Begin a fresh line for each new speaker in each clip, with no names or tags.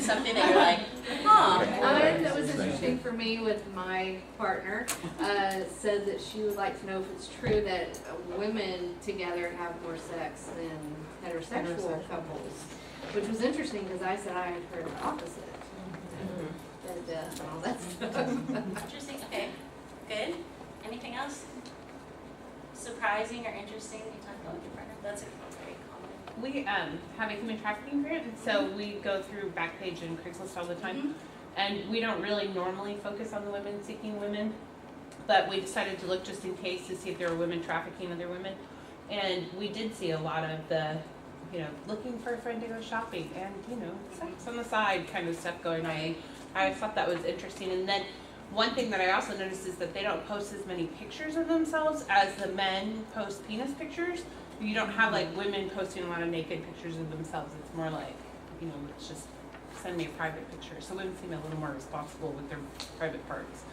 something that you're like, huh.
That was interesting for me with my partner, said that she would like to know if it's true that women together have more sex than heterosexual couples, which was interesting because I said I had heard the opposite. And all that stuff.
Interesting. Okay. Good. Anything else? Surprising or interesting that you talked about with your partner? That's a very common.
We have a human trafficking grant, and so we go through Backpage and Craigslist all the time. And we don't really normally focus on the women seeking women, but we decided to look just in case to see if there were women trafficking other women. And we did see a lot of the, looking for a friend to go shopping and, sex on the side kind of stuff going on. I thought that was interesting. And then one thing that I also noticed is that they don't post as many pictures of themselves as the men post penis pictures. You don't have like women posting a lot of naked pictures of themselves. It's more like, it's just send me a private picture. So women seem a little more responsible with their private parts.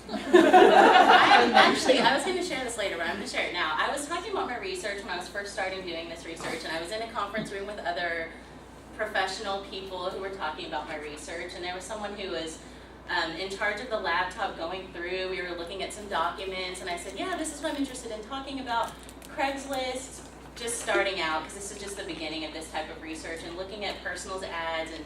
I was going to share this later, but I'm going to share it now. I was talking about my research when I was first starting doing this research, and I was in a conference room with other professional people who were talking about my research, and there was someone who was in charge of the laptop going through. We were looking at some documents, and I said, yeah, this is what I'm interested in talking about. Craigslist, just starting out, because this is just the beginning of this type of research, and looking at personals ads and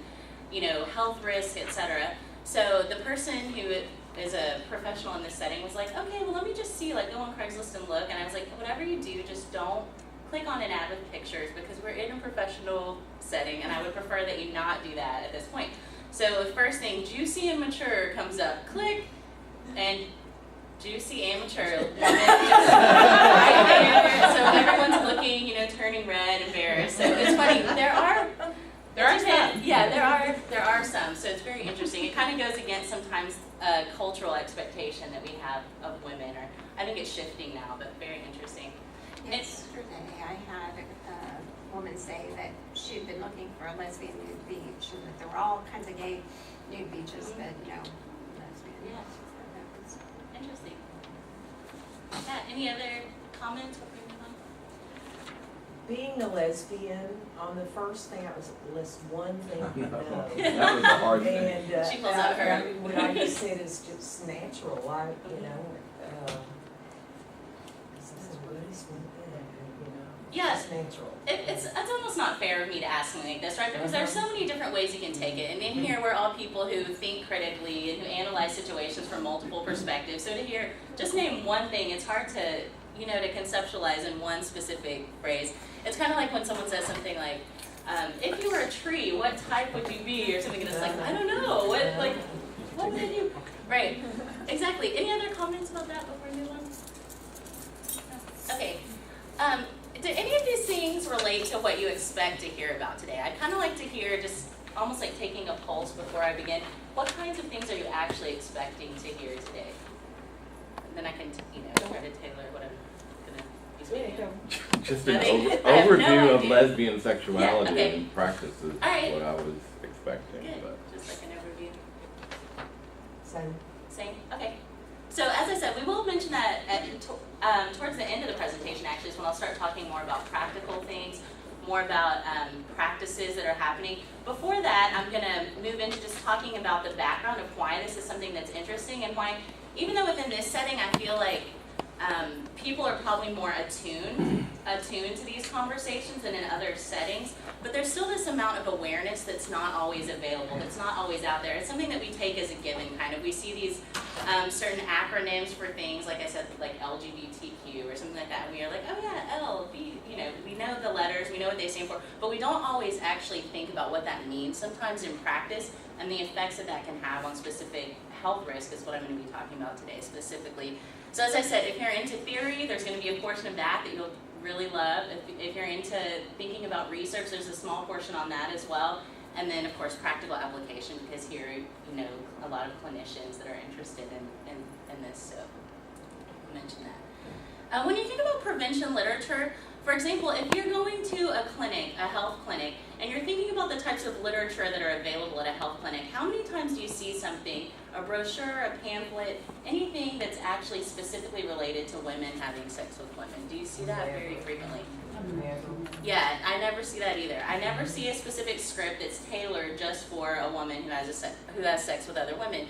health risk, etc. So the person who is a professional in this setting was like, okay, well, let me just see, go on Craigslist and look. And I was like, whatever you do, just don't click on an ad with pictures, because we're in a professional setting, and I would prefer that you not do that at this point. So the first thing, juicy and mature comes up, click, and juicy and mature woman just right there. So everyone's looking, turning red, embarrassed. So it's funny. There are some. Yeah, there are some. So it's very interesting. It kind of goes against sometimes cultural expectation that we have of women, or I think it's shifting now, but very interesting.
Yesterday I had a woman say that she'd been looking for a lesbian nude beach, and that there were all kinds of gay nude beaches, but no lesbian.
Yeah.
So that was
Interesting. Yeah, any other comments before we move on?
Being a lesbian, on the first thing I was list one thing you know.
That was a hard thing.
And
She pulls out her.
I mean, what I just said is just natural.
Yeah.
It's natural.
It's almost not fair of me to ask something like this, right? Because there's so many different ways you can take it. And in here, we're all people who think critically and who analyze situations from multiple perspectives. So to hear, just name one thing, it's hard to, to conceptualize in one specific phrase. It's kind of like when someone says something like, if you were a tree, what type would you be? Or something, and it's like, I don't know. What would I do? Right. Exactly. Any other comments about that before we move on? No. Okay. Do any of these things relate to what you expect to hear about today? I'd kind of like to hear, just almost like taking a pulse before I begin, what kinds of things are you actually expecting to hear today? And then I can, try to tailor what I'm going to be speaking of.
Just an
I have no
overview of
idea.
lesbian sexuality
Yeah, okay.
and practice is
right.
what I was expecting.
Good.
But.
Just like an overview.
Same.
Same? Okay. So as I said, we will mention that towards the end of the presentation, actually, is when I'll start talking more about practical things, more about practices that are happening. Before that, I'm going to move into just talking about the background of why this is something that's interesting, and why, even though within this setting I feel like people are probably more attuned to these conversations than in other settings, but there's still this amount of awareness that's not always available, that's not always out there. It's something that we take as a given, kind of. We see these certain acronyms for things, like I said, like LGBTQ or something like that, and we are like, oh yeah, L, B, we know the letters, we know what they stand for, but we don't always actually think about what that means sometimes in practice, and the effects that can have on specific health risk is what I'm going to be talking about today specifically. So as I said, if you're into theory, there's going to be a portion of that you'll really love. If you're into thinking about research, there's a small portion on that as well. And then, of course, practical application, because here, a lot of clinicians that are interested in this, so I'll mention that. When you think about prevention literature, For example, if you're going to a clinic, a health clinic, and you're thinking about the types of literature that are available at a health clinic, how many times do you see something, a brochure, a pamphlet, anything that's actually specifically related to women having sex with women? Do you see that very frequently? Yeah, I never see that either. I never see a specific script that's tailored just for a woman who has sex with other women.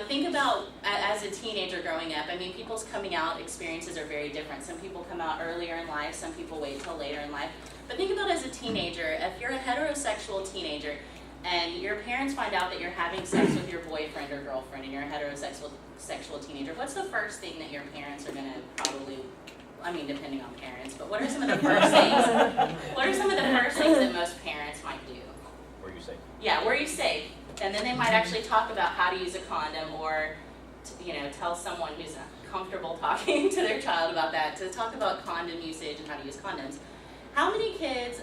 Think about as a teenager growing up. I mean, people's coming out experiences are very different. Some people come out earlier in life, some people wait till later in life. But think about as a teenager, if you're a heterosexual teenager and your parents find out that you're having sex with your boyfriend or girlfriend and you're a heterosexual teenager, what's the first thing that your parents are going to probably, I mean, depending on parents, but what are some of the first things? What are some of the first things that most parents might do?
Were you safe?
Yeah, were you safe? And then they might actually talk about how to use a condom, or tell someone who's comfortable talking to their child about that, to talk about condom usage and how to use condoms. How many kids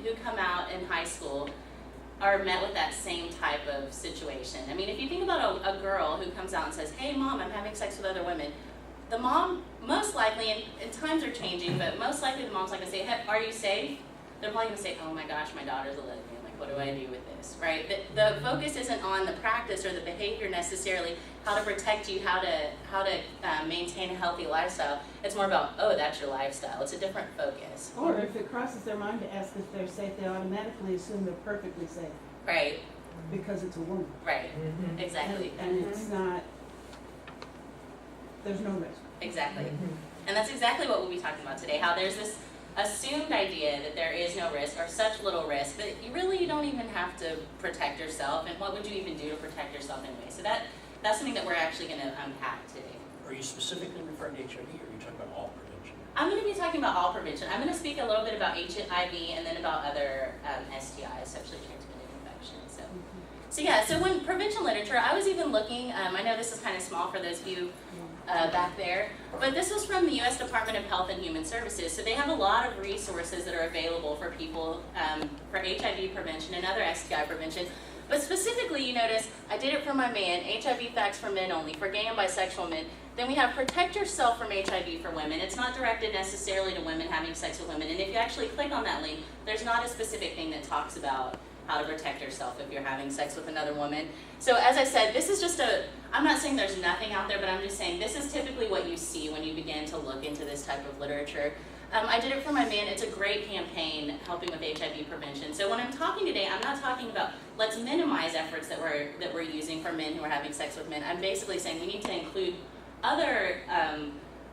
who come out in high school are met with that same type of situation? I mean, if you think about a girl who comes out and says, "Hey mom, I'm having sex with other women," the mom, most likely, and times are changing, but most likely the mom's not going to say, "Hey, are you safe?" They're probably going to say, "Oh my gosh, my daughter's a lesbian. Like, what do I do with this?" Right? The focus isn't on the practice or the behavior necessarily, how to protect you, how to maintain a healthy lifestyle. It's more about, oh, that's your lifestyle. It's a different focus.
Or if it crosses their mind to ask if they're safe, they automatically assume they're perfectly safe
Right.
because it's a woman.
Right. Exactly.
And it's not, there's no risk.
Exactly. And that's exactly what we'll be talking about today, how there's this assumed idea that there is no risk or such little risk that you don't even have to protect yourself, and what would you even do to protect yourself anyway? So that's something that we're actually going to unpack today.
Are you specifically referring to HIV, or are you talking about all prevention?
I'm going to be talking about all prevention. I'm going to speak a little bit about HIV and then about other STIs, sexually transmitted infections. So when prevention literature, I was even looking, I know this is kind of small for those of you back there, but this was from the U.S. Department of Health and Human Services. So they have a lot of resources that are available for people for HIV prevention and other STI prevention. But specifically, you notice, I did it for my man, HIV facts for men only, for gay and bisexual men. Then we have protect yourself from HIV for women. It's not directed necessarily to women having sex with women. And if you actually click on that link, there's not a specific thing that talks about how to protect yourself if you're having sex with another woman. So as I said, this is just I'm not saying there's nothing out there, but I'm just saying this is typically what you see when you begin to look into this type of literature. I did it for my man. It's a great campaign helping with HIV prevention. So when I'm talking today, I'm not talking about let's minimize efforts that we're using for men who are having sex with men. I'm basically saying we need to include other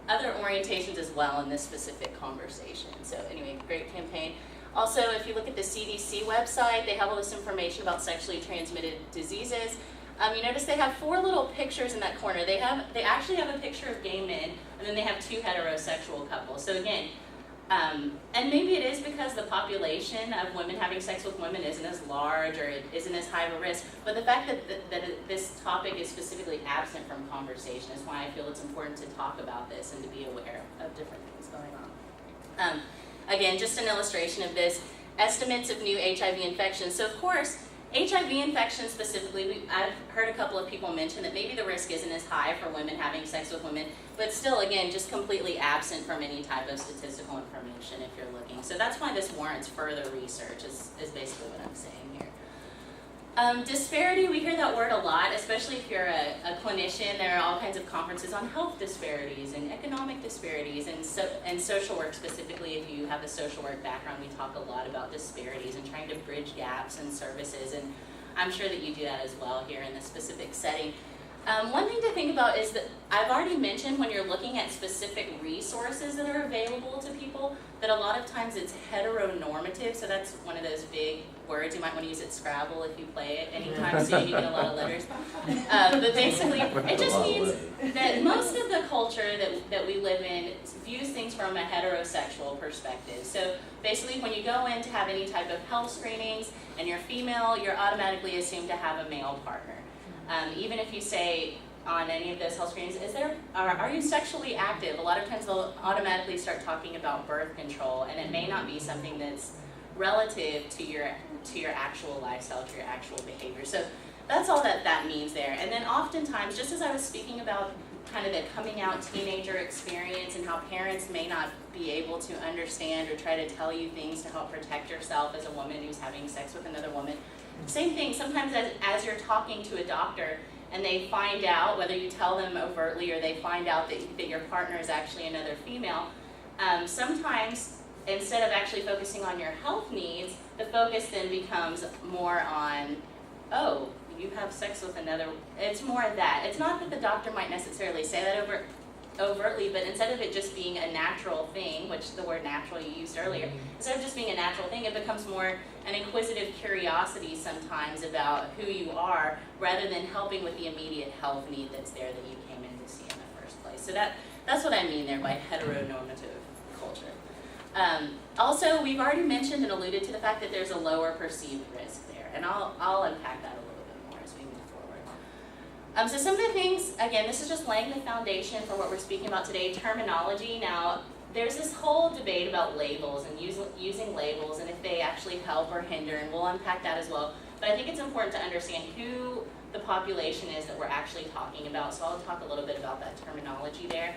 orientations as well in this specific conversation. So anyway, great campaign. Also, if you look at the CDC website, they have all this information about sexually transmitted diseases. You notice they have 4 little pictures in that corner. They actually have a picture of gay men, and then they have 2 heterosexual couples. So again, and maybe it is because the population of women having sex with women isn't as large or it isn't as high of a risk, but the fact that this topic is specifically absent from conversation is why I feel it's important to talk about this and to be aware of different things going on. Again, just an illustration of this, estimates of new HIV infections. So of course, HIV infections specifically, I've heard a couple of people mention that maybe the risk isn't as high for women having sex with women, but still, again, just completely absent from any type of statistical information if you're looking. So that's why this warrants further research, is basically what I'm saying here. Disparity, we hear that word a lot, especially if you're a clinician. There are all kinds of conferences on health disparities and economic disparities and social work specifically. If you have a social work background, we talk a lot about disparities and trying to bridge gaps in services, and I'm sure that you do that as well here in this specific setting. One thing to think about is that I've already mentioned when you're looking at specific resources that are available to people, that a lot of times it's heteronormative, so that's one of those big words. You might want to use it Scrabble if you play it anytime soon. You get a lot of letters. But basically, it just means that most of the culture that we live in views things from a heterosexual perspective. So basically, when you go in to have any type of health screenings and you're female, you're automatically assumed to have a male partner. Even if you say on any of those health screenings, are you sexually active? A lot of times they'll automatically start talking about birth control, and it may not be something that's relative to your actual lifestyle, to your actual behavior. So that's all that means there. And then oftentimes, just as I was speaking about kind of the coming out teenager experience and how parents may not be able to understand or try to tell you things to help protect yourself as a woman who's having sex with another woman. Same thing, sometimes as you're talking to a doctor and they find out, whether you tell them overtly or they find out that your partner is actually another female, sometimes instead of actually focusing on your health needs, the focus then becomes more on, oh, you have sex with another, it's more of that. It's not that the doctor might necessarily say that overtly, but instead of it just being a natural thing, which the word natural you used earlier, instead of just being a natural thing, it becomes more an inquisitive curiosity sometimes about who you are, rather than helping with the immediate health need that's there that you came in to see in the first place. So that's what I mean there by heteronormative culture. Also, we've already mentioned and alluded to the fact that there's a lower perceived risk there, and I'll unpack that a little bit more as we move forward. So some of the things, again, this is just laying the foundation for what we're speaking about today, terminology. Now, there's this whole debate about labels and using labels and if they actually help or hinder, and we'll unpack that as well. But I think it's important to understand who the population is that we're actually talking about, so I'll talk a little bit about that terminology there.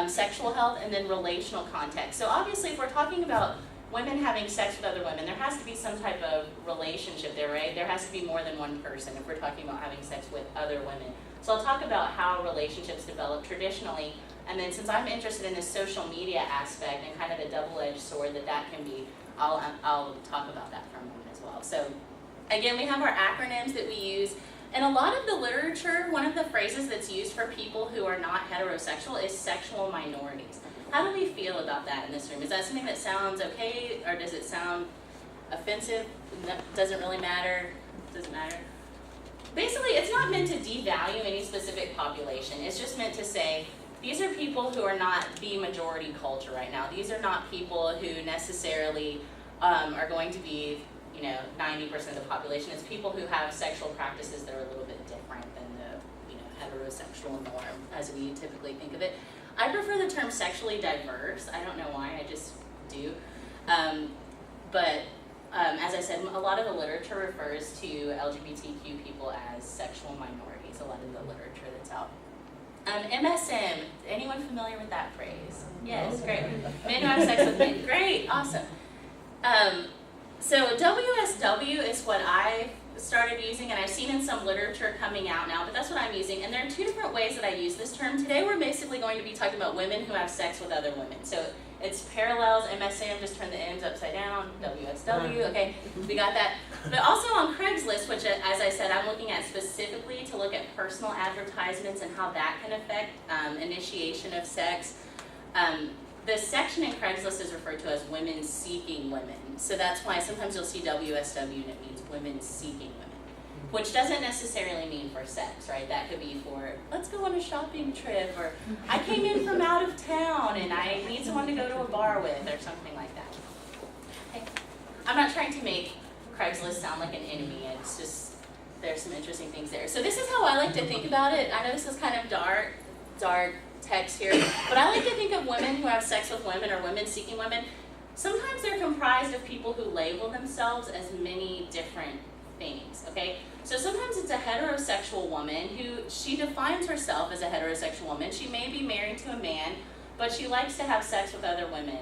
Sexual health, and then relational context. So obviously if we're talking about women having sex with other women, there has to be some type of relationship there, right? There has to be more than one person if we're talking about having sex with other women. So I'll talk about how relationships develop traditionally, and then since I'm interested in the social media aspect and kind of the double-edged sword that can be, I'll talk about that for a moment as well. So again, we have our acronyms that we use. In a lot of the literature, one of the phrases that's used for people who are not heterosexual is sexual minorities. How do we feel about that in this room? Is that something that sounds okay, or does it sound offensive? Doesn't really matter? Doesn't matter? Basically, it's not meant to devalue any specific population. It's just meant to say, these are people who are not the majority culture right now. These are not people who necessarily are going to be 90% of the population. It's people who have sexual practices that are a little bit different than the heterosexual norm as we typically think of it. I prefer the term sexually diverse. I don't know why, I just do. But as I said, a lot of the literature refers to LGBTQ people as sexual minorities, a lot of the literature that's out. MSM, anyone familiar with that phrase? Yes, great. Men who have sex with men. Great, awesome. So WSW is what I started using, and I've seen in some literature coming out now, but that's what I'm using. And there are two different ways that I use this term. Today we're basically going to be talking about women who have sex with other women. So it's parallels, MSM, just turn the M's upside down, WSW, okay, we got that. But also on Craigslist, which as I said, I'm looking at specifically to look at personal advertisements and how that can affect initiation of sex. The section in Craigslist is referred to as women seeking women. So that's why sometimes you'll see WSW and it means women seeking women, which doesn't necessarily mean for sex, right? That could be for, let's go on a shopping trip, or I came in from out of town and I need someone to go to a bar with, or something like that. Okay. I'm not trying to make Craigslist sound like an enemy, it's just, there's some interesting things there. So this is how I like to think about it. I know this is kind of dark text here, but I like to think of women who have sex with women or women seeking women. Sometimes they're comprised of people who label themselves as many different things, okay? So sometimes it's a heterosexual woman who, she defines herself as a heterosexual woman. She may be married to a man, but she likes to have sex with other women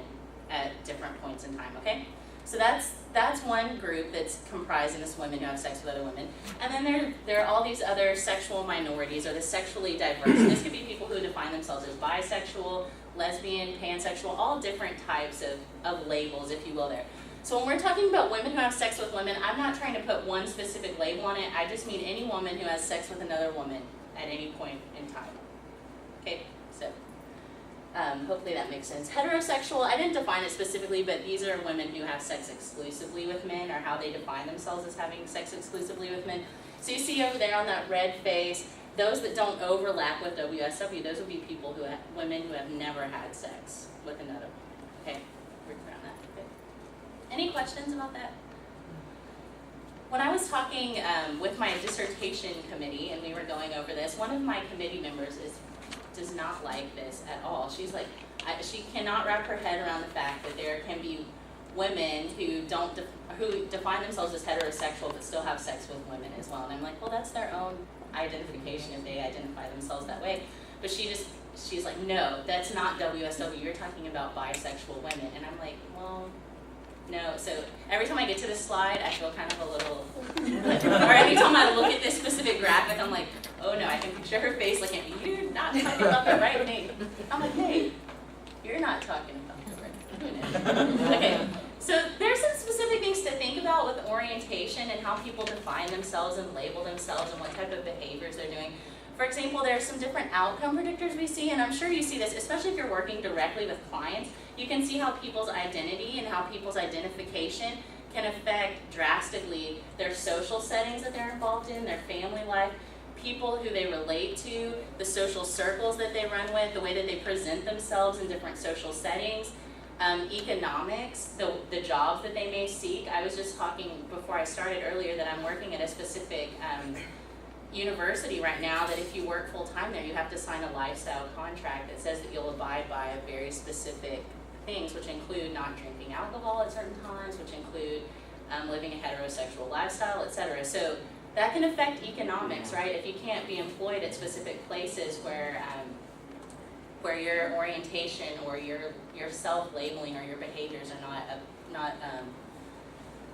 at different points in time, okay? So that's one group that's comprising this women who have sex with other women. And then there are all these other sexual minorities, or the sexually diverse. So this could be people who define themselves as bisexual, lesbian, pansexual, all different types of labels, if you will, there. So when we're talking about women who have sex with women, I'm not trying to put one specific label on it. I just mean any woman who has sex with another woman at any point in time. Okay, so hopefully that makes sense. Heterosexual, I didn't define it specifically, but these are women who have sex exclusively with men, or how they define themselves as having sex exclusively with men. So you see over there on that red face, those that don't overlap with WSW, those would be people who women who have never had sex with another woman. Okay, work around that. Okay. Any questions about that? When I was talking with my dissertation committee and we were going over this, one of my committee members does not like this at all. She's like, she cannot wrap her head around the fact that there can be women who who define themselves as heterosexual but still have sex with women as well. And I'm like, well, that's their own identification if they identify themselves that way. But she's like, no, that's not WSW, you're talking about bisexual women. And I'm like, well, no. So every time I get to this slide, I feel kind of a little, or every time I look at this specific graphic, I'm like, oh no, I can picture her face looking at me, you're not talking about the right thing. I'm like, hey, you're not talking about the right thing. Okay, so there's some specific things to think about with orientation and how people define themselves and label themselves and what type of behaviors they're doing. For example, there are some different outcome predictors we see, and I'm sure you see this, especially if you're working directly with clients. You can see how people's identity and how people's identification can affect drastically their social settings that they're involved in, their family life, people who they relate to, the social circles that they run with, the way that they present themselves in different social settings, economics, the jobs that they may seek. I was just talking before I started earlier that I'm working at a specific university right now that if you work full-time there, you have to sign a lifestyle contract that says that you'll abide by very specific things, which include not drinking alcohol at certain times, which include living a heterosexual lifestyle, etc. So that can affect economics, right? If you can't be employed at specific places where your orientation or your self-labeling or your behaviors are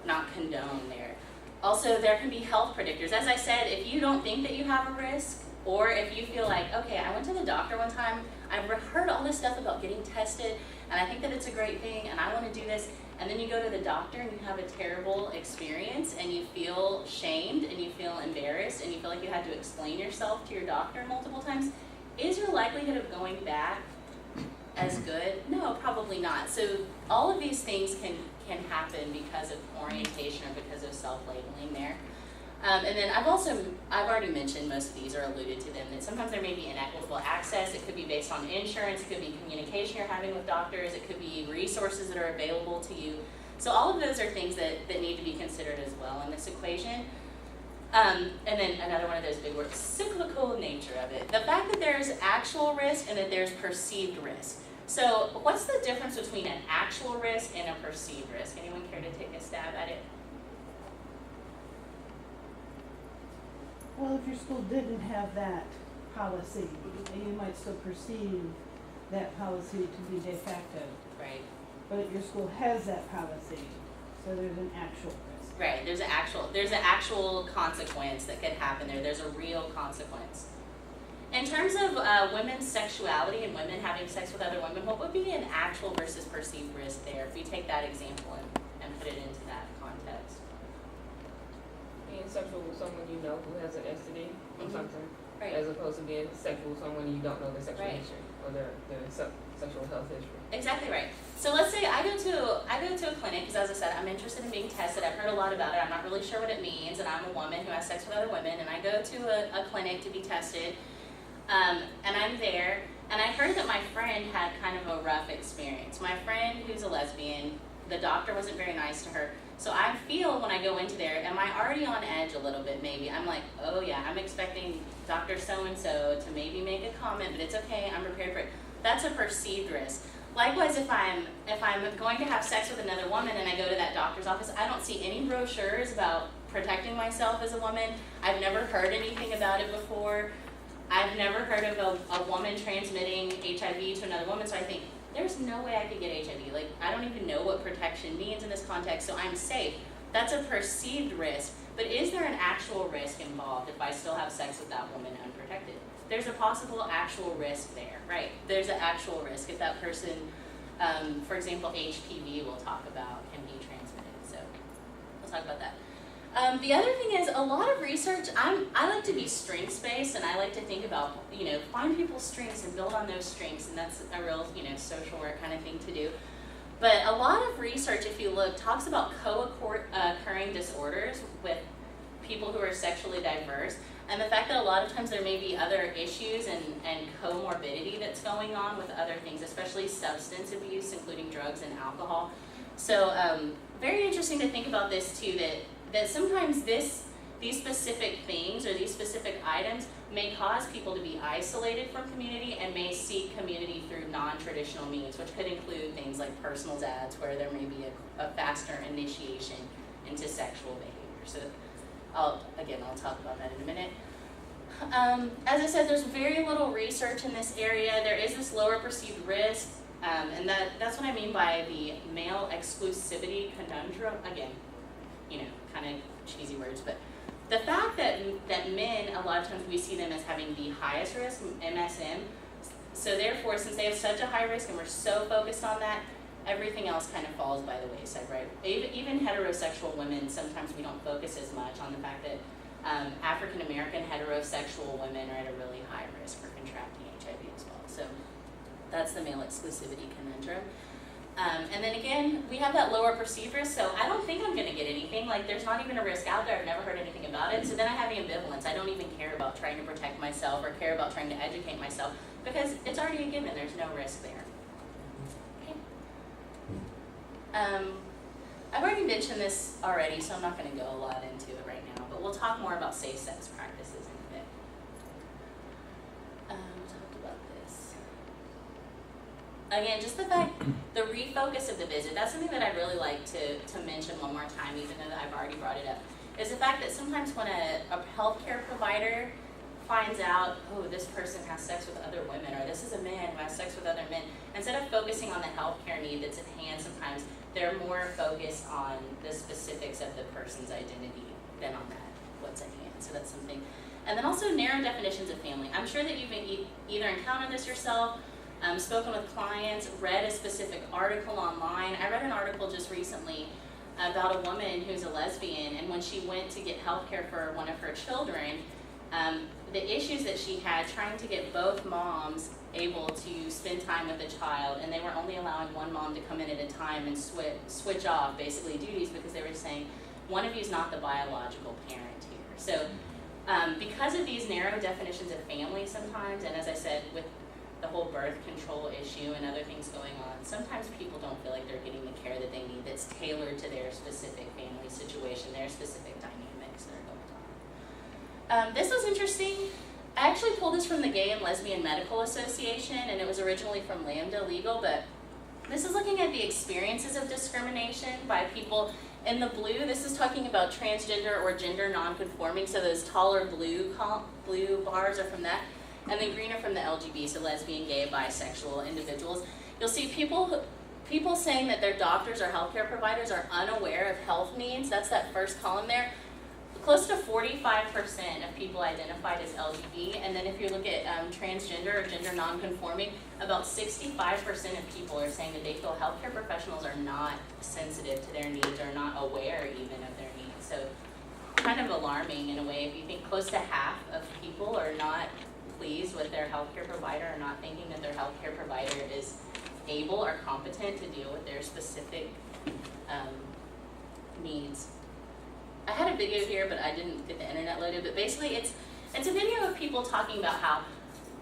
not condoned there. Also, there can be health predictors. As I said, if you don't think that you have a risk, or if you feel like, okay, I went to the doctor one time, I've heard all this stuff about getting tested, and I think that it's a great thing, and I want to do this, and then you go to the doctor and you have a terrible experience, and you feel shamed, and you feel embarrassed, and you feel like you had to explain yourself to your doctor multiple times, is your likelihood of going back as good? No, probably not. So all of these things can happen because of orientation or because of self-labeling there. And then I've already mentioned most of these or alluded to them, that sometimes there may be inequitable access. It could be based on insurance, it could be communication you're having with doctors, it could be resources that are available to you. So all of those are things that need to be considered as well in this equation. And then another one of those big words, cyclical nature of it. The fact that there's actual risk and that there's perceived risk. So what's the difference between an actual risk and a perceived risk? Anyone care to take a stab at it?
Well, if your school didn't have that policy, you might still perceive that policy to be de facto.
Right.
But if your school has that policy, so there's an actual risk.
Right, there's an actual consequence that could happen there. There's a real consequence. In terms of women's sexuality and women having sex with other women, what would be an actual versus perceived risk there if we take that example and put it into that context?
Being sexual with someone you know who has an STD or something,
Right.
as opposed to being sexual with someone you don't know their sexual
Right.
history or their sexual health history.
Exactly right. So let's say I go to a clinic because, as I said, I'm interested in being tested. I've heard a lot about it. I'm not really sure what it means, and I'm a woman who has sex with other women, and I go to a clinic to be tested, and I'm there, and I heard that my friend had kind of a rough experience. My friend, who's a lesbian, the doctor wasn't very nice to her. So I feel when I go into there, am I already on edge a little bit maybe? I'm like, oh yeah, I'm expecting Dr. So-and-so to maybe make a comment, but it's okay, I'm prepared for it. That's a perceived risk. Likewise, if I'm going to have sex with another woman and I go to that doctor's office, I don't see any brochures about protecting myself as a woman. I've never heard anything about it before. I've never heard of a woman transmitting HIV to another woman, so I think, there's no way I could get HIV. Like, I don't even know what protection means in this context, so I'm safe. That's a perceived risk, but is there an actual risk involved if I still have sex with that woman unprotected? There's a possible actual risk there, right? There's an actual risk if that person, for example, HPV we'll talk about can be transmitted, so we'll talk about that. The other thing is, a lot of research, I like to be strengths-based, and I like to think about, find people's strengths and build on those strengths, and that's a real, social work kind of thing to do. But a lot of research, if you look, talks about co-occurring disorders with people who are sexually diverse, and the fact that a lot of times there may be other issues and comorbidity that's going on with other things, especially substance abuse, including drugs and alcohol. So very interesting to think about this too, that sometimes these specific things or these specific items may cause people to be isolated from community and may seek community through non-traditional means, which could include things like personal ads, where there may be a faster initiation into sexual behavior. So I'll talk about that in a minute. As I said, there's very little research in this area. There is this lower perceived risk, and that's what I mean by the male exclusivity conundrum. Again, kind of cheesy words, but the fact that men, a lot of times we see them as having the highest risk, MSM, so therefore, since they have such a high risk and we're so focused on that, everything else kind of falls by the wayside, right? Even heterosexual women, sometimes we don't focus as much on the fact that African American heterosexual women are at a really high risk for contracting HIV as well. So that's the male exclusivity conundrum. And then again, we have that lower perceived risk, so I don't think I'm going to get anything. Like, there's not even a risk out there. I've never heard anything about it. So then I have ambivalence. I don't even care about trying to protect myself or care about trying to educate myself because it's already a given. There's no risk there. Okay. I've already mentioned this already, so I'm not going to go a lot into it right now, but we'll talk more about safe sex practices in a bit. We talked about this. Again, just the fact, the refocus of the visit, that's something that I'd really like to mention one more time, even though I've already brought it up, is the fact that sometimes when a healthcare provider finds out, oh, this person has sex with other women, or this is a man who has sex with other men, instead of focusing on the healthcare need that's at hand, sometimes they're more focused on the specifics of the person's identity than on that, what's at hand. So that's something. And then also narrow definitions of family. I'm sure that you've either encountered this yourself, spoken with clients, read a specific article online. I read an article just recently about a woman who's a lesbian, and when she went to get health care for one of her children, the issues that she had trying to get both moms able to spend time with the child, and they were only allowing one mom to come in at a time and switch off basically duties because they were saying one of you is not the biological parent here. So because of these narrow definitions of family sometimes, and as I said with the whole birth control issue and other things going on, sometimes people don't feel like they're getting the care that they need that's tailored to their specific family situation, their specific dynamics that are going on. This was interesting. I actually pulled this from the Gay and Lesbian Medical Association, and it was originally from Lambda Legal, but this is looking at the experiences of discrimination by people. In the blue, this is talking about transgender or gender nonconforming, so those taller blue bars are from that, and the green are from the LGB, so lesbian, gay, bisexual individuals. You'll see people saying that their doctors or healthcare providers are unaware of health needs. That's that first column there. Close to 45% of people identified as LGBT, and then if you look at transgender or gender nonconforming, about 65% of people are saying that they feel healthcare professionals are not sensitive to their needs or not aware even of their needs. So kind of alarming in a way if you think close to half of people are not pleased with their healthcare provider or not thinking that their healthcare provider is able or competent to deal with their specific needs. I had a video here, but I didn't get the internet loaded, but basically it's a video of people talking about how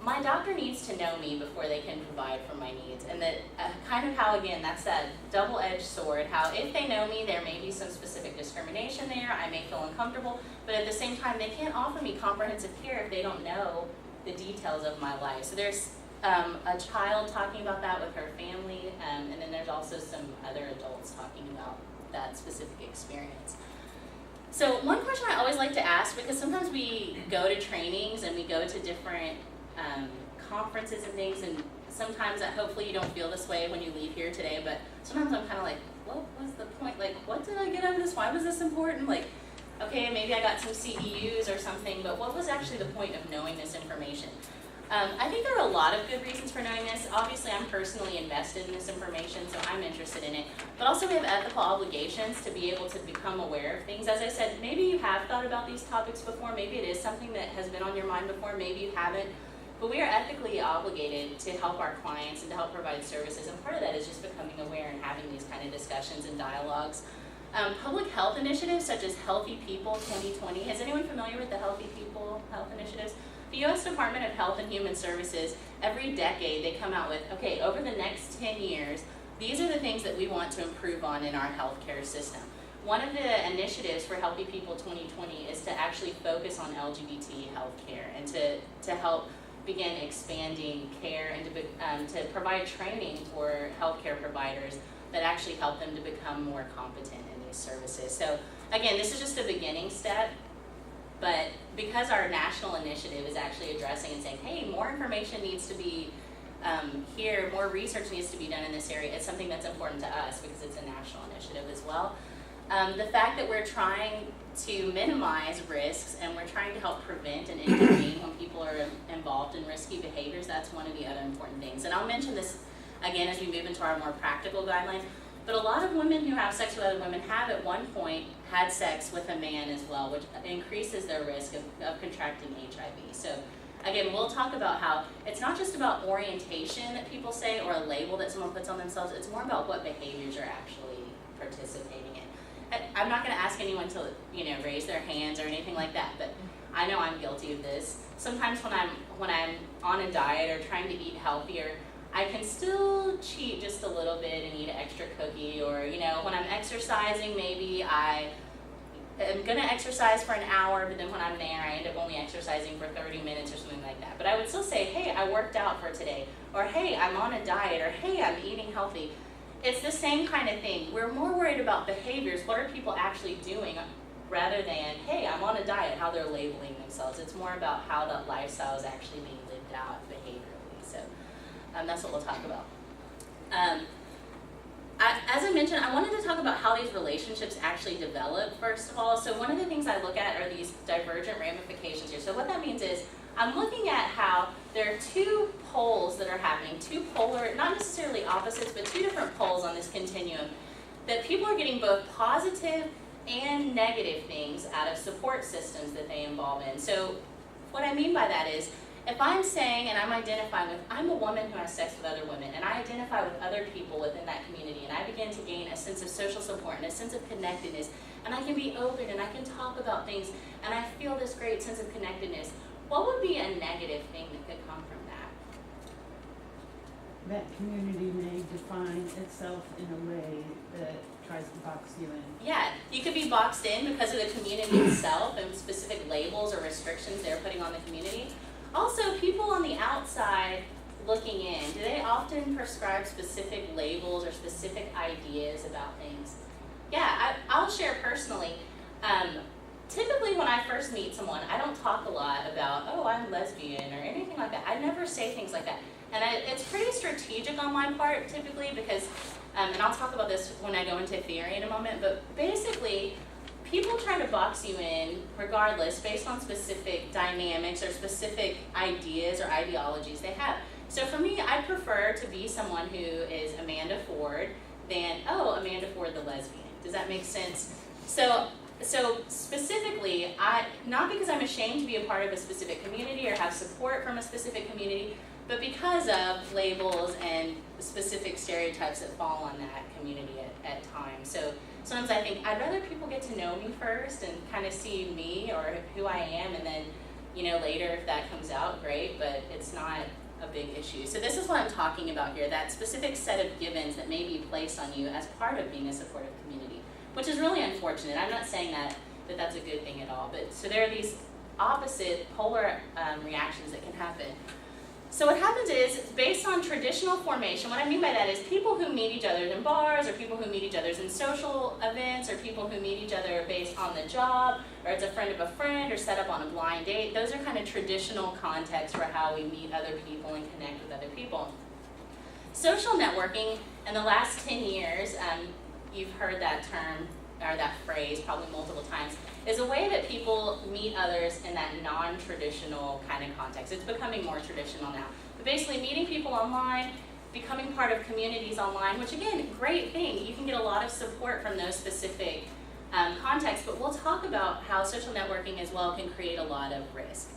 my doctor needs to know me before they can provide for my needs, and that kind of how, again, that's that double-edged sword, how if they know me, there may be some specific discrimination there, I may feel uncomfortable, but at the same time, they can't offer me comprehensive care if they don't know the details of my life. So there's a child talking about that with her family, and then there's also some other adults talking about that specific experience. So one question I always like to ask, because sometimes we go to trainings and we go to different conferences and things, and sometimes hopefully you don't feel this way when you leave here today, but sometimes I'm kind of like, what was the point? Like, what did I get out of this? Why was this important? Like, okay, maybe I got some CEUs or something, but what was actually the point of knowing this information? I think there are a lot of good reasons for knowing this. Obviously, I'm personally invested in this information, so I'm interested in it. But also we have ethical obligations to be able to become aware of things. As I said, maybe you have thought about these topics before. Maybe it is something that has been on your mind before. Maybe you haven't. But we are ethically obligated to help our clients and to help provide services. And part of that is just becoming aware and having these kind of discussions and dialogues. Public health initiatives such as Healthy People 2020. Is anyone familiar with the Healthy People health initiatives? The U.S. Department of Health and Human Services, every decade they come out with, okay, over the next 10 years, these are the things that we want to improve on in our healthcare system. One of the initiatives for Healthy People 2020 is to actually focus on LGBT healthcare and to help begin expanding care and to provide training for healthcare providers that actually help them to become more competent in these services. So again, this is just a beginning step, But because our national initiative is actually addressing and saying, hey, more information needs to be here, more research needs to be done in this area, it's something that's important to us because it's a national initiative as well. The fact that we're trying to minimize risks and we're trying to help prevent and intervene when people are involved in risky behaviors, that's one of the other important things. And I'll mention this again as we move into our more practical guidelines, but a lot of women who have sex with other women have at one point had sex with a man as well, which increases their risk of contracting HIV. So again, we'll talk about how it's not just about orientation that people say or a label that someone puts on themselves, it's more about what behaviors are actually participating in. I'm not going to ask anyone to, raise their hands or anything like that, but I know I'm guilty of this. Sometimes when I'm on a diet or trying to eat healthier, I can still cheat just a little bit and eat an extra cookie, or when I'm exercising, maybe I am going to exercise for an hour, but then when I'm there, I end up only exercising for 30 minutes or something like that. But I would still say, hey, I worked out for today, or hey, I'm on a diet, or hey, I'm eating healthy. It's the same kind of thing. We're more worried about behaviors. What are people actually doing rather than, hey, I'm on a diet, how they're labeling themselves. It's more about how that lifestyle is actually being lived out behaviorally. So that's what we'll talk about. As I mentioned, I wanted to talk about how these relationships actually develop, first of all. So one of the things I look at are these divergent ramifications here. So what that means is I'm looking at how there are two poles that are happening, two polar, not necessarily opposites, but two different poles on this continuum, that people are getting both positive and negative things out of support systems that they involve in. So what I mean by that is, if I'm saying and I'm identifying with, I'm a woman who has sex with other women, and I identify with other people within that community, and I begin to gain a sense of social support and a sense of connectedness, and I can be open and I can talk about things, and I feel this great sense of connectedness, what would be a negative thing that could come from that?
That community may define itself in a way that tries to box you in.
Yeah, you could be boxed in because of the community itself and specific labels or restrictions they're putting on the community. Also, people on the outside looking in, do they often prescribe specific labels or specific ideas about things? Yeah, I'll share personally. Typically when I first meet someone, I don't talk a lot about, oh, I'm lesbian or anything like that. I never say things like that. And it's pretty strategic on my part typically because, and I'll talk about this when I go into theory in a moment, but basically, people try to box you in regardless based on specific dynamics or specific ideas or ideologies they have. So for me, I prefer to be someone who is Amanda Ford than, oh, Amanda Ford the lesbian. Does that make sense? So specifically, not because I'm ashamed to be a part of a specific community or have support from a specific community, but because of labels and specific stereotypes that fall on that community at times. So sometimes I think I'd rather people get to know me first and kind of see me or who I am, and then, later if that comes out, great, but it's not a big issue. So this is what I'm talking about here, that specific set of givens that may be placed on you as part of being a supportive community, which is really unfortunate. I'm not saying that that's a good thing at all, but so there are these opposite polar reactions that can happen. So what happens is, based on traditional formation, what I mean by that is people who meet each other in bars, or people who meet each other in social events, or people who meet each other based on the job, or it's a friend of a friend, or set up on a blind date. Those are kind of traditional contexts for how we meet other people and connect with other people. Social networking, in the last 10 years, you've heard that term, or that phrase probably multiple times, is a way that people meet others in that non-traditional kind of context. It's becoming more traditional now. But basically meeting people online, becoming part of communities online, which again, great thing. You can get a lot of support from those specific contexts, but we'll talk about how social networking as well can create a lot of risk.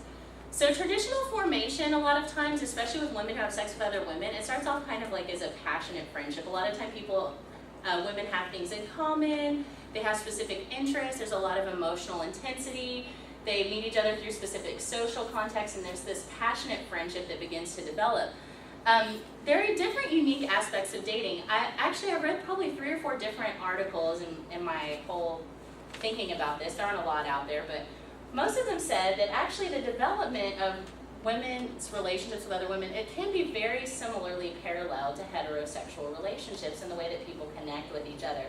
So traditional formation, a lot of times, especially with women who have sex with other women, it starts off kind of like as a passionate friendship. A lot of time women have things in common, they have specific interests, there's a lot of emotional intensity, they meet each other through specific social contexts, and there's this passionate friendship that begins to develop. There are different unique aspects of dating. I read probably 3 or 4 different articles in my whole thinking about this. There aren't a lot out there, but most of them said that actually the development of women's relationships with other women, it can be very similarly parallel to heterosexual relationships in the way that people connect with each other.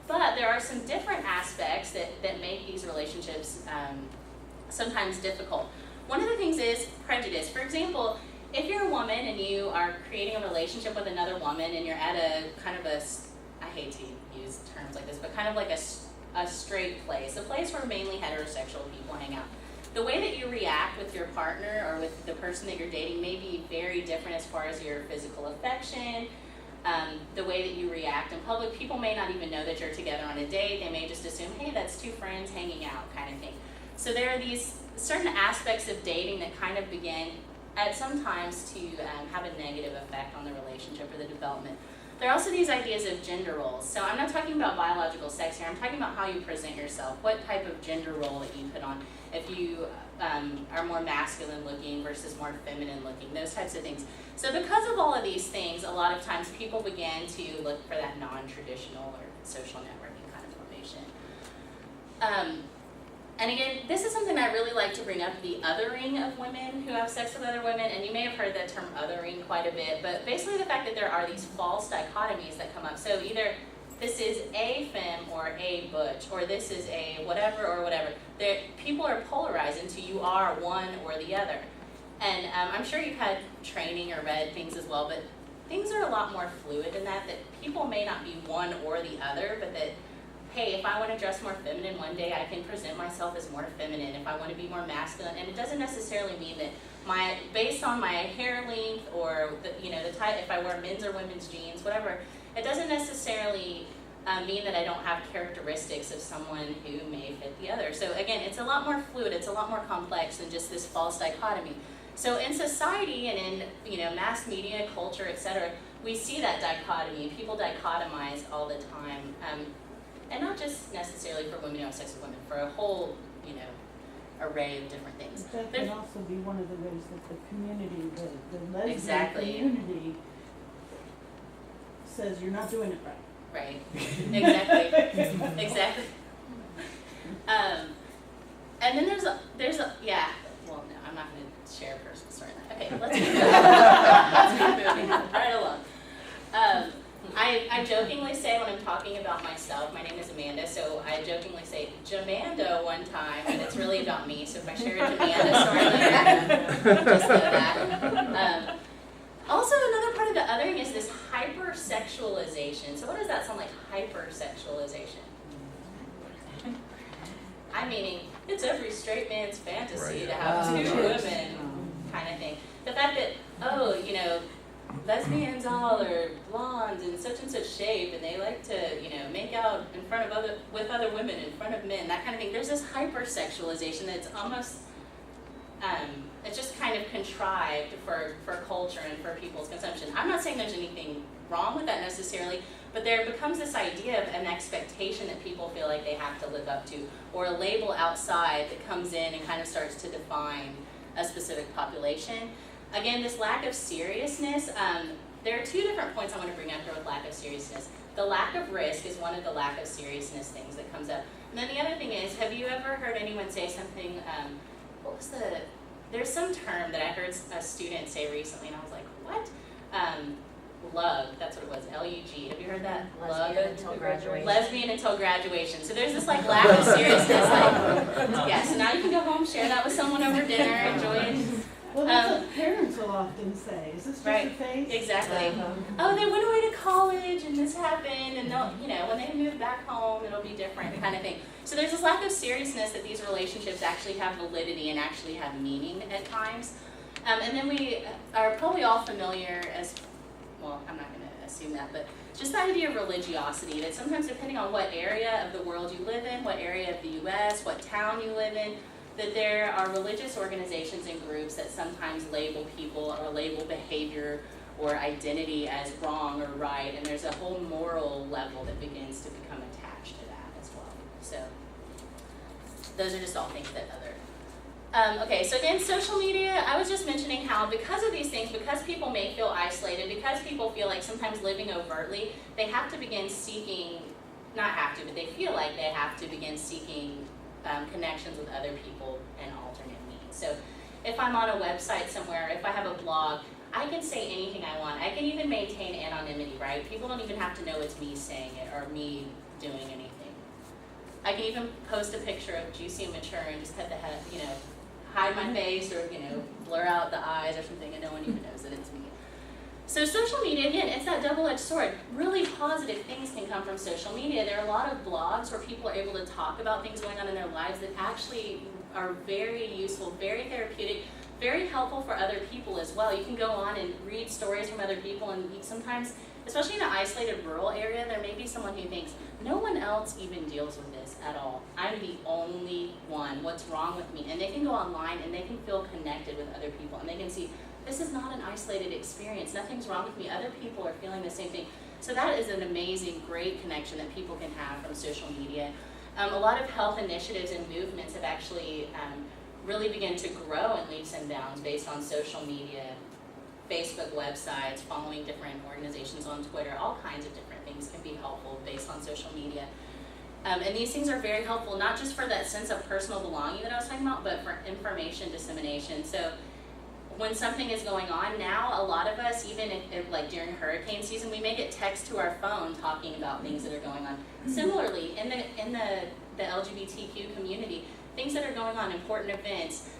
But there are some different aspects that make these relationships sometimes difficult. One of the things is prejudice. For example, if you're a woman and you are creating a relationship with another woman and you're at a kind of a, I hate to use terms like this, but kind of like a straight place, a place where mainly heterosexual people hang out. The way that you react with your partner or with the person that you're dating may be very different as far as your physical affection, the way that you react in public. People may not even know that you're together on a date. They may just assume, hey, that's two friends hanging out kind of thing. So there are these certain aspects of dating that kind of begin at sometimes to have a negative effect on the relationship or the development. There are also these ideas of gender roles. So I'm not talking about biological sex here. I'm talking about how you present yourself, what type of gender role that you put on. If you are more masculine looking versus more feminine looking, those types of things. So because of all of these things, a lot of times people begin to look for that non-traditional or social networking kind of formation. And again, this is something I really like to bring up, the othering of women who have sex with other women. And you may have heard that term othering quite a bit, but basically the fact that there are these false dichotomies that come up. So either this is a femme or a butch, or this is a whatever or whatever. People are polarized into you are one or the other. And I'm sure you've had training or read things as well, but things are a lot more fluid in that people may not be one or the other, but that, hey, if I want to dress more feminine one day, I can present myself as more feminine. If I want to be more masculine, and it doesn't necessarily mean that based on my hair length or the type, if I wear men's or women's jeans, whatever, it doesn't necessarily mean that I don't have characteristics of someone who may fit the other. So again, it's a lot more fluid, it's a lot more complex than just this false dichotomy. So in society and in mass media, culture, etc., we see that dichotomy. People dichotomize all the time, and not just necessarily for women who have sex with women, for a whole array of different things.
That can also be one of the ways that the community, the lesbian
Exactly.
community says you're not doing it right.
Right. Exactly. Exactly. And then there's a yeah. Well, no, I'm not going to share a personal story. Okay, let's keep moving. Let's keep moving right along. I jokingly say when I'm talking about myself, my name is Amanda, so I jokingly say Jamando one time, and it's really about me. So if I share a Jamanda story later, just know that. Also, another part of the othering is this hypersexualization. So what does that sound like, hypersexualization? I'm meaning it's every straight man's fantasy
Right.
to have two women kind of thing. The fact that, lesbians all are blonde and such shape, and they like to, make out in front of with other women in front of men, that kind of thing. There's this hypersexualization that's almost, it's just kind of contrived for culture and for people's consumption. I'm not saying there's anything wrong with that necessarily, but there becomes this idea of an expectation that people feel like they have to live up to, or a label outside that comes in and kind of starts to define a specific population. Again, this lack of seriousness, there are two different points I want to bring up here with lack of seriousness. The lack of risk is one of the lack of seriousness things that comes up. And then the other thing is, have you ever heard anyone say something, there's some term that I heard a student say recently, and I was like, what? Lug, that's what it was, L-U-G. Have you heard that?
Lesbian until graduation.
Lesbian until graduation. So there's this lack of seriousness, so now you can go home, share that with someone over dinner, enjoy it.
Well, that's what parents will often say. Is this just
Right.
a phase?
Exactly. Oh, they went away to college and this happened, and they'll, when they move back home, it'll be different, kind of thing. So there's this lack of seriousness that these relationships actually have validity and actually have meaning at times. And then we are probably all familiar I'm not going to assume that, but just the idea of religiosity, that sometimes depending on what area of the world you live in, what area of the U.S., what town you live in, that there are religious organizations and groups that sometimes label people or label behavior or identity as wrong or right, and there's a whole moral level that begins to become attached to that as well. So those are just all things that other. Okay, so again, social media, I was just mentioning how because of these things, because people may feel isolated, because people feel like sometimes living overtly, they have to begin seeking, not have to, but they feel like they have to begin seeking connections with other people and alternate means. So if I'm on a website somewhere, if I have a blog, I can say anything I want. I can even maintain anonymity, right? People don't even have to know it's me saying it or me doing anything. I can even post a picture of juicy and mature and just cut the head, hide my face or, blur out the eyes or something, and no one even knows that it's me. So social media, again, it's that double-edged sword. Really positive things can come from social media. There are a lot of blogs where people are able to talk about things going on in their lives that actually are very useful, very therapeutic, very helpful for other people as well. You can go on and read stories from other people, and sometimes, especially in an isolated rural area, there may be someone who thinks, no one else even deals with this at all. I'm the only one. What's wrong with me? And they can go online and they can feel connected with other people, and they can see, this is not an isolated experience. Nothing's wrong with me. Other people are feeling the same thing. So that is an amazing, great connection that people can have from social media. A lot of health initiatives and movements have actually really begun to grow in leaps and bounds based on social media, Facebook websites, following different organizations on Twitter. All kinds of different things can be helpful based on social media. And these things are very helpful, not just for that sense of personal belonging that I was talking about, but for information dissemination. So when something is going on now, a lot of us, even if like during hurricane season, we may get text to our phone talking about things that are going on. Similarly, in the LGBTQ community, things that are going on, important events,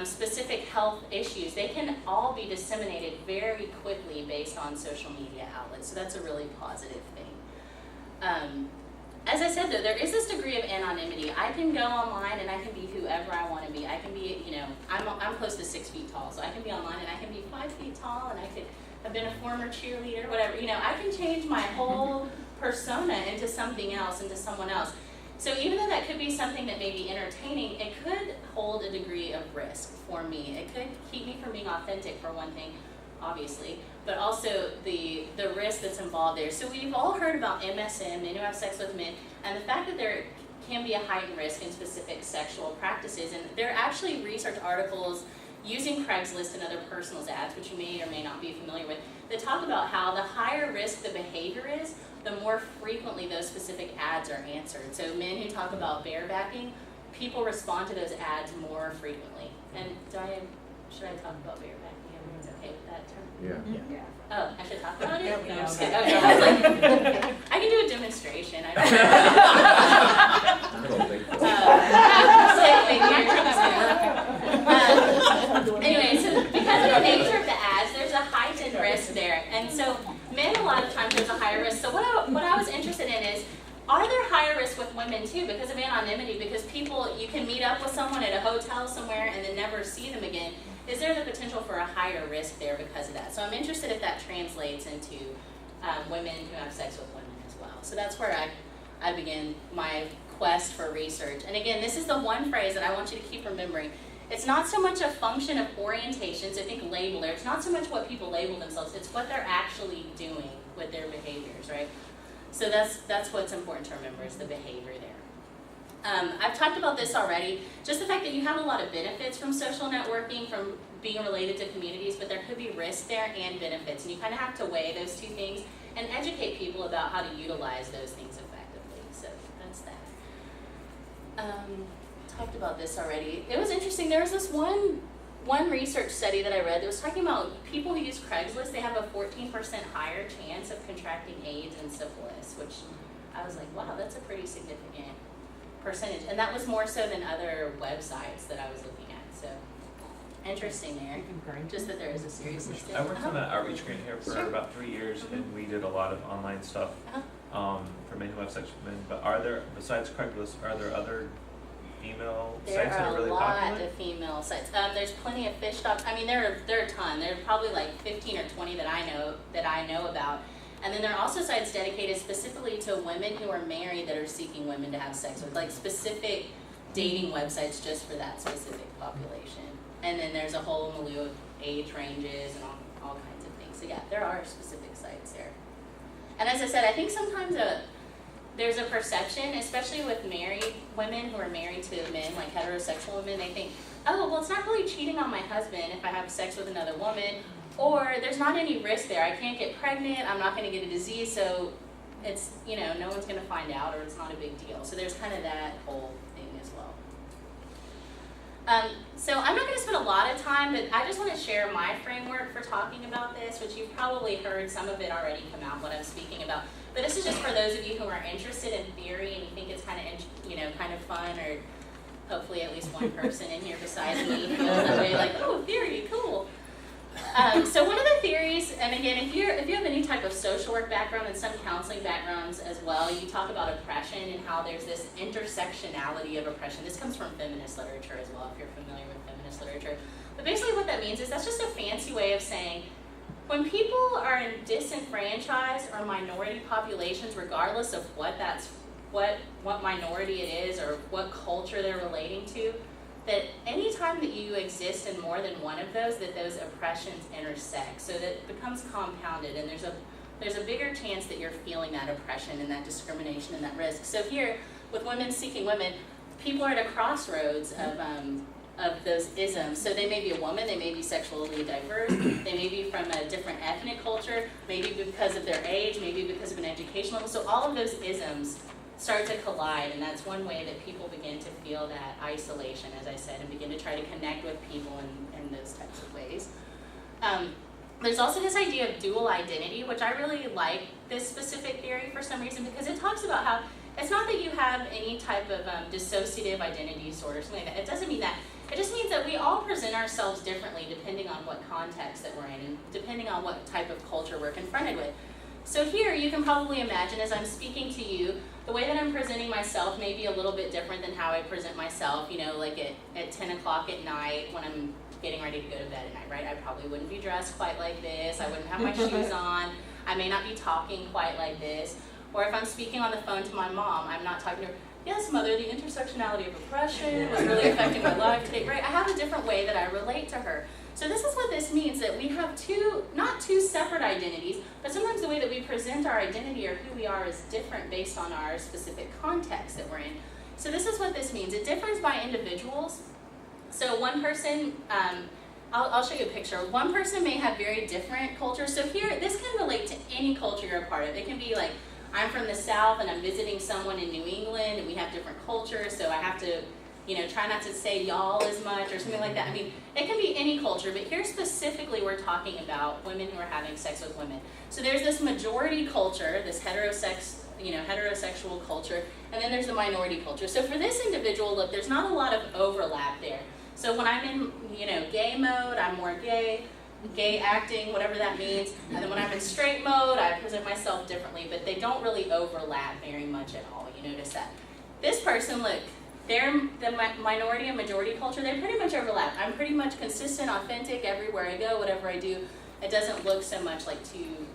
specific health issues, they can all be disseminated very quickly based on social media outlets. So that's a really positive thing. As I said though, there is this degree of anonymity. I can go online and I can be whoever I want to be. I can be, I'm close to 6 feet tall, so I can be online and I can be 5 feet tall, and I could have been a former cheerleader, whatever. I can change my whole persona into something else, into someone else. So even though that could be something that may be entertaining, it could hold a degree of risk for me. It could keep me from being authentic, for one thing, obviously, but also the risk that's involved there. So we've all heard about MSM, men who have sex with men, and the fact that there can be a heightened risk in specific sexual practices. And there are actually research articles using Craigslist and other personals ads, which you may or may not be familiar with, that talk about how the higher risk the behavior is, the more frequently those specific ads are answered. So men who talk about barebacking, people respond to those ads more frequently. And should I talk about barebacking? Everyone's okay with that term?
Yeah.
Oh, I should talk about it?
Yeah,
No, I'm just
okay.
kidding. Okay, I was like, okay. I can do a demonstration. I don't know.
I don't think so.
Anyway, so because of the nature of the ads, there's a heightened risk there. And so men, a lot of times, there's a higher risk. So what I was interested in is, are there higher risks with women too because of anonymity? Because you can meet up with someone at a hotel somewhere and then never see them again. Is there the potential for a higher risk there because of that? So I'm interested if that translates into women who have sex with women as well. So that's where I begin my quest for research. And again, this is the one phrase that I want you to keep remembering. It's not so much a function of orientation, so think labeler. It's not so much what people label themselves, it's what they're actually doing with their behaviors, right? So that's what's important to remember, is the behavior there. I've talked about this already, just the fact that you have a lot of benefits from social networking, from being related to communities, but there could be risk there and benefits, and you kind of have to weigh those two things and educate people about how to utilize those things effectively. So that's that. Talked about this already. It was interesting, there was this one research study that I read that was talking about people who use Craigslist, they have a 14% higher chance of contracting AIDS and syphilis, which I was like, wow, that's a pretty significant percentage. And that was more so than other websites that I was looking at. So interesting there. Just that there is a seriousness to it.
I worked on an outreach grant here for about 3 years, and we did a lot of online stuff for men who have sex with men. But are there, besides Craigslist, are there other female sites that are really
There are a
popular?
lot of female sites. There's plenty of fish stocks. I mean, there are a ton. There are probably like 15 or 20 that I know about. And then there are also sites dedicated specifically to women who are married that are seeking women to have sex with, like specific dating websites just for that specific population. And then there's a whole milieu of age ranges and all kinds of things. So yeah, there are specific sites there. And as I said, I think sometimes there's a perception, especially with married women who are married to men, like heterosexual women, they think, oh, well, it's not really cheating on my husband if I have sex with another woman, or there's not any risk there. I can't get pregnant, I'm not going to get a disease, so it's, no one's going to find out, or it's not a big deal. So there's kind of that whole thing as well. So I'm not going to spend a lot of time, but I just want to share my framework for talking about this, which you've probably heard some of it already come out, what I'm speaking about. But this is just for those of you who are interested in theory and you think it's kind of fun, or hopefully at least one person in here besides me feels that way, like, oh, theory, cool. So one of the theories, and again, if you have any type of social work background and some counseling backgrounds as well, you talk about oppression and how there's this intersectionality of oppression. This comes from feminist literature as well, if you're familiar with feminist literature. But basically what that means is that's just a fancy way of saying when people are in disenfranchised or minority populations, regardless of what minority it is or what culture they're relating to, that anytime that you exist in more than one of those, that those oppressions intersect, so that it becomes compounded, and there's a bigger chance that you're feeling that oppression and that discrimination and that risk. So here, with women seeking women, people are at a crossroads of those isms. So they may be a woman, they may be sexually diverse, they may be from a different ethnic culture, maybe because of their age, maybe because of an education level. So all of those isms start to collide, and that's one way that people begin to feel that isolation, as I said, and begin to try to connect with people in those types of ways. There's also this idea of dual identity, which I really like this specific theory for some reason, because it talks about how it's not that you have any type of dissociative identity disorder or something like that. It doesn't mean that. It just means that we all present ourselves differently depending on what context that we're in and depending on what type of culture we're confronted with. So here you can probably imagine as I'm speaking to you, the way that I'm presenting myself may be a little bit different than how I present myself, like at 10 o'clock at night when I'm getting ready to go to bed at night, right? I probably wouldn't be dressed quite like this. I wouldn't have my shoes on. I may not be talking quite like this. Or if I'm speaking on the phone to my mom, I'm not talking to her, yes, mother, the intersectionality of oppression was really affecting my life today, right? I have a different way that I relate to her. So this is what this means, that we have not two separate identities, but sometimes the way that we present our identity or who we are is different based on our specific context that we're in. So this is what this means. It differs by individuals. So one person, I'll show you a picture. One person may have very different cultures. So here, this can relate to any culture you're a part of. It can be like, I'm from the South and I'm visiting someone in New England and we have different cultures, so I have to try not to say y'all as much or something like that. I mean, it can be any culture, but here specifically we're talking about women who are having sex with women. So there's this majority culture, this heterosexual culture, and then there's the minority culture. So for this individual, look, there's not a lot of overlap there. So when I'm in, gay mode, I'm more gay acting, whatever that means. And then when I'm in straight mode, I present myself differently, but they don't really overlap very much at all. You notice that. This person, look, they're the minority and majority culture, they pretty much overlap. I'm pretty much consistent, authentic everywhere I go, whatever I do. It doesn't look so much like two,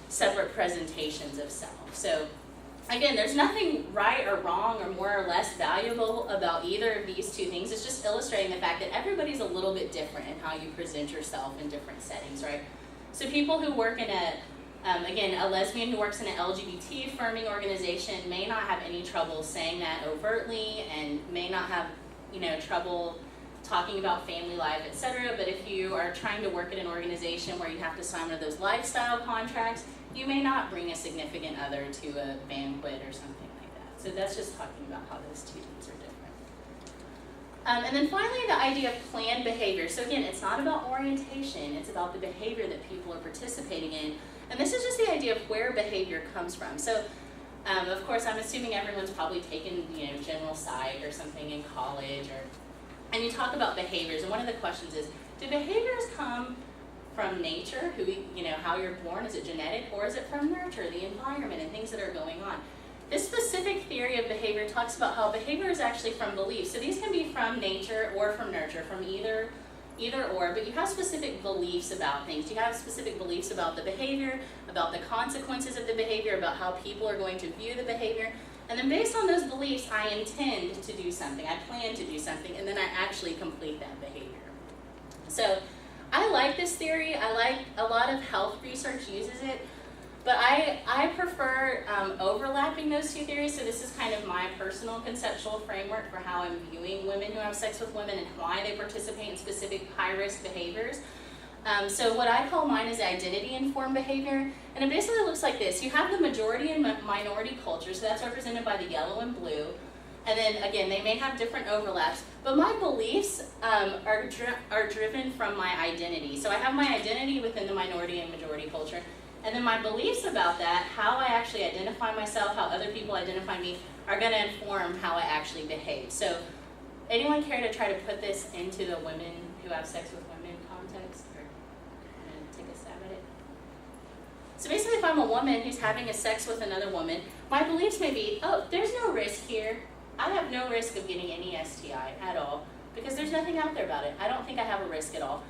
separate presentations of self. So again, there's nothing right or wrong or more or less valuable about either of these two things. It's just illustrating the fact that everybody's a little bit different in how you present yourself in different settings, right? So people who work in a lesbian who works in an LGBT affirming organization may not have any trouble saying that overtly and may not have, trouble talking about family life, etc. But if you are trying to work at an organization where you have to sign one of those lifestyle contracts, you may not bring a significant other to a banquet or something like that. So that's just talking about how those two things are different. And then finally, the idea of planned behavior. So again, it's not about orientation, it's about the behavior that people are participating in. And this is just the idea of where behavior comes from. So, of course, I'm assuming everyone's probably taken, general psych or something in college, and you talk about behaviors. And one of the questions is, do behaviors come from nature, how you're born? Is it genetic, or is it from nurture, the environment, and things that are going on? This specific theory of behavior talks about how behavior is actually from beliefs. So these can be from nature or from nurture, from either or, but you have specific beliefs about things. You have specific beliefs about the behavior, about the consequences of the behavior, about how people are going to view the behavior. And then based on those beliefs, I intend to do something, I plan to do something, and then I actually complete that behavior. So I like this theory. I like a lot of health research uses it, but I prefer overlapping those two theories. So this is kind of my personal conceptual framework for how I'm viewing women who have sex with women and why they participate in specific high-risk behaviors. So what I call mine is identity-informed behavior, and it basically looks like this. You have the majority and minority culture, so that's represented by the yellow and blue. And then again, they may have different overlaps, but my beliefs are driven from my identity. So I have my identity within the minority and majority culture, and then my beliefs about that, how I actually identify myself, how other people identify me, are going to inform how I actually behave. So anyone care to try to put this into the women who have sex with women context? Or I'm going to take a stab at it. So basically, if I'm a woman who's having a sex with another woman, my beliefs may be, oh, there's no risk here. I have no risk of getting any STI at all because there's nothing out there about it. I don't think I have a risk at all.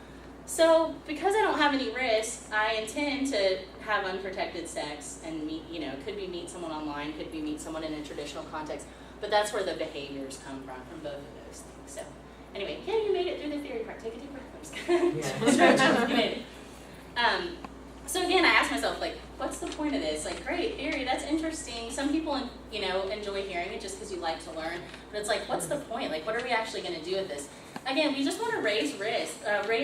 So because I don't have any risk, I intend to have unprotected sex and meet, could be meet someone online, could be meet someone in a traditional context, but that's where the behaviors come from both of those things. So anyway, yeah, you made it through the theory part. Take a deep breath.
Yeah.
You made it. So again, I asked myself, like, what's the point of this? Like, great theory, that's interesting. Some people, enjoy hearing it just because you like to learn. But it's like, what's the point? Like, what are we actually going to do with this? Again, we just want to raise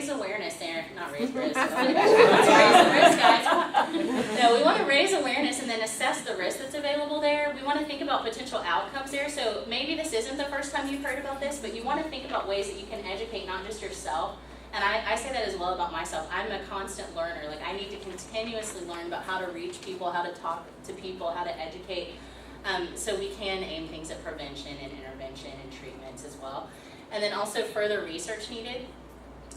awareness there. Not raise risk. Let's raise the risk, guys. No, we want to raise awareness and then assess the risk that's available there. We want to think about potential outcomes there. So maybe this isn't the first time you've heard about this, but you want to think about ways that you can educate not just yourself. And I say that as well about myself. I'm a constant learner. Like, I need to continuously learn about how to reach people, how to talk to people, how to educate. So we can aim things at prevention and intervention and treatments as well. And then also further research needed.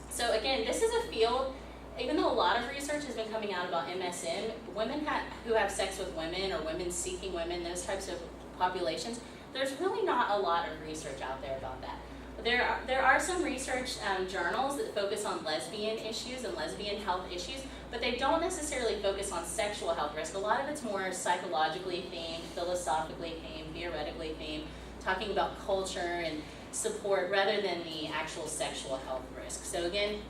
So again, this is a field, even though a lot of research has been coming out about MSM, women who have sex with women or women seeking women, those types of populations, there's really not a lot of research out there about that. There are some research journals that focus on lesbian issues and lesbian health issues, but they don't necessarily focus on sexual health risk. A lot of it's more psychologically themed, philosophically themed, theoretically themed, talking about culture and support rather than the actual sexual health risk. So again,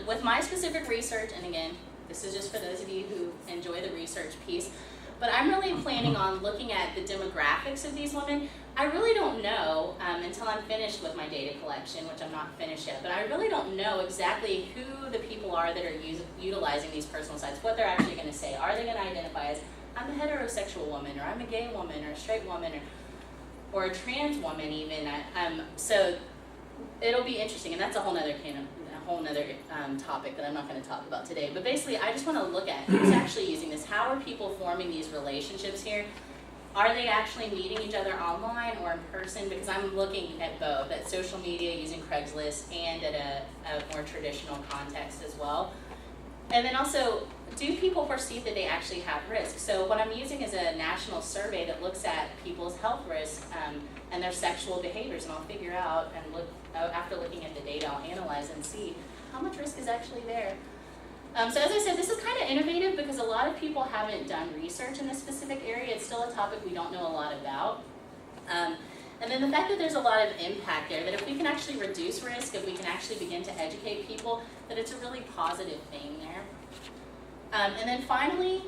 with my specific research, and again, this is just for those of you who enjoy the research piece, but I'm really planning on looking at the demographics of these women. I really don't know until I'm finished with my data collection, which I'm not finished yet, but I really don't know exactly who the people are that are utilizing these personal sites, what they're actually going to say. Are they going to identify as, I'm a heterosexual woman, or I'm a gay woman, or a straight woman, or a trans woman even. So it'll be interesting, and that's a whole nother topic that I'm not going to talk about today. But basically, I just want to look at who's actually using this. How are people forming these relationships here? Are they actually meeting each other online or in person? Because I'm looking at both, at social media using Craigslist and at a more traditional context as well. And then also, do people perceive that they actually have risk? So what I'm using is a national survey that looks at people's health risks and their sexual behaviors, and I'll figure out and after looking at the data, I'll analyze and see how much risk is actually there. So as I said, this is kind of innovative because a lot of people haven't done research in this specific area. It's still a topic we don't know a lot about. And then the fact that there's a lot of impact there, that if we can actually reduce risk, if we can actually begin to educate people, that it's a really positive thing there. And then finally,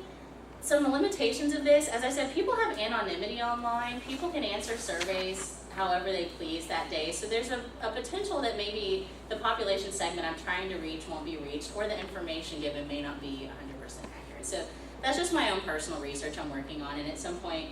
some limitations of this. As I said, people have anonymity online. People can answer surveys however they please that day. So there's a potential that maybe the population segment I'm trying to reach won't be reached, or the information given may not be 100% accurate. So that's just my own personal research I'm working on, and at some point